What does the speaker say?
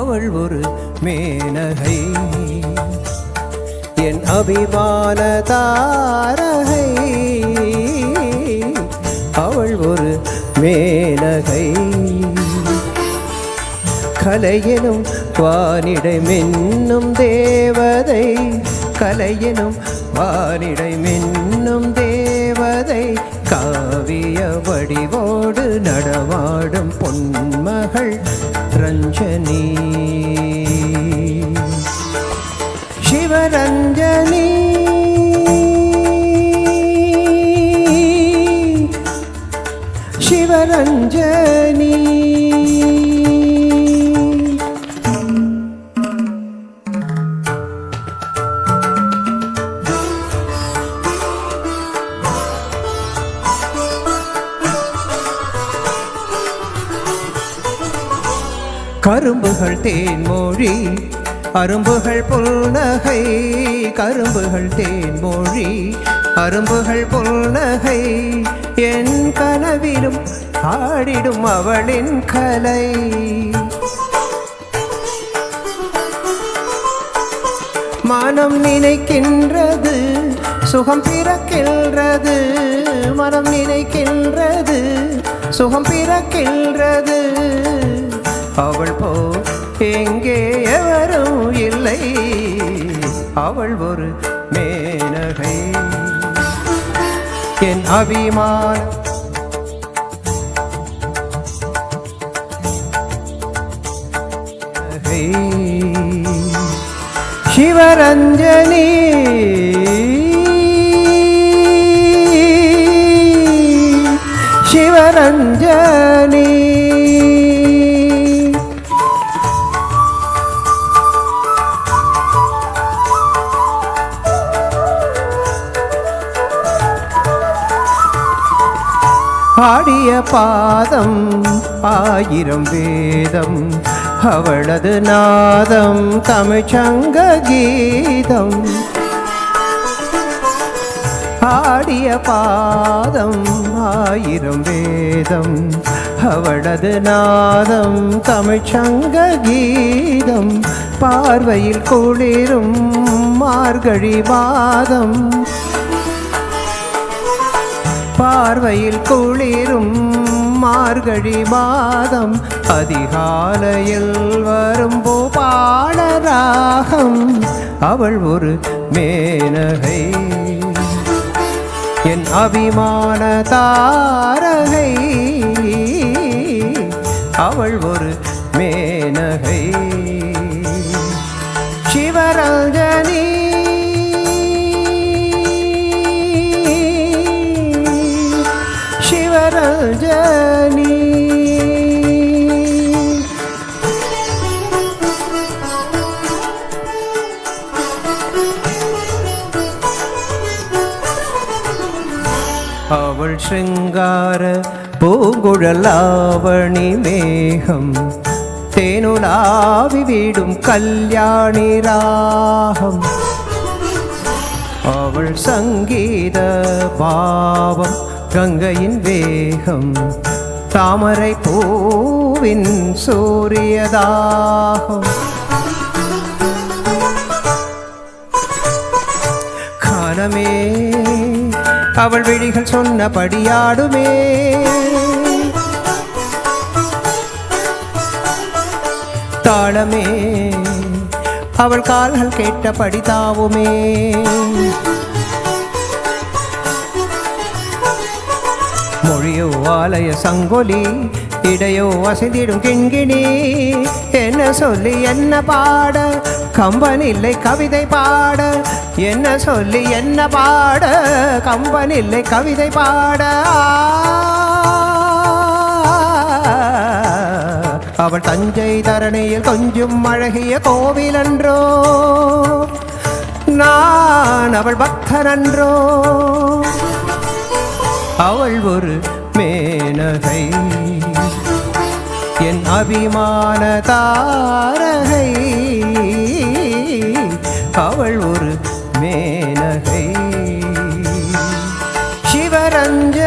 அவள் ஒரு மேனகை, என் அபிமான தாரகை, அவள் ஒரு மேனகை. கலையெனும் வானிடை மின்னும் தேவதை, கலையெனும் வானிடை மின்னும் தேவதை, காவிய வடிவோடு நடமாடும் பொன்மகள் ரஞ்சனி, சிவரஞ்சனி, சிவரஞ்சனி. கரும்புகள் தேன்மொழி அரும்புகள் புல்நகை, கரும்புகள் தேன்மொழி அரும்புகள் புல்நகை, என் கனவிலும் ஆடிடும் அவளின் கலை. மனம் நினைக்கின்றது சுகம் பிறக்கின்றது, மனம் நினைக்கின்றது சுகம் பிறக்கின்றது, அவள் போ எங்கே எவரும் இல்லை, அவள் ஒரு மேனகை, என் அபிமான சிவரஞ்சனி, சிவரஞ்சனி. ஆடிய பாதம் ஆயிரம் வேதம், அவளது நாதம் தமிழ்ச்சங்க கீதம். ஆடிய பாதம் ஆயிரம் வேதம், அவளது நாதம் தமிழ்ச்சங்க கீதம். பார்வையில் குளிரும் மார்கழி மாதம், பார்வையில் குளிரும் மார்கழி மாதம், அதிகாலையில் வரும் பூபாலராகம், அவள் ஒரு மேனகை, என் அபிமான தாரகை, அவள் ஒரு மேனகை, சிவரஞ்சனி, சிவரஞ்சனி. அவள் சிங்கார பூங்குழலாவணி மேகம், தேனுலாவி வீடும் கல்யாணி ராகம், அவள் சங்கீத பாவம் கங்கையின் வேகம், தாமரை பூவின் சூரியதாகம். காலமே அவள் விழிகள் சொன்னபடியாடுமே, தாளமே அவள் கால்கள் கேட்டபடி தாவுமே, மொழியோ ஆலய சங்கொலி, இடையோ அசைந்திடும் கிண்கிணி, என்ன சொல்லி என்ன பாட கம்பன் இல்லை கவிதை பாட, என்ன சொல்லி என்ன பாட கம்பன் இல்லை கவிதை பாட. அவள் தஞ்சை தரணியில் கொஞ்சம் அழகிய கோவில் அன்றோ, நான் அவள் பக்தனன்றோ, அவள் ஒரு மேனகை, என் அபிமான தாரகை, அவள் ஒரு மேனகை, சிவரஞ்சனி.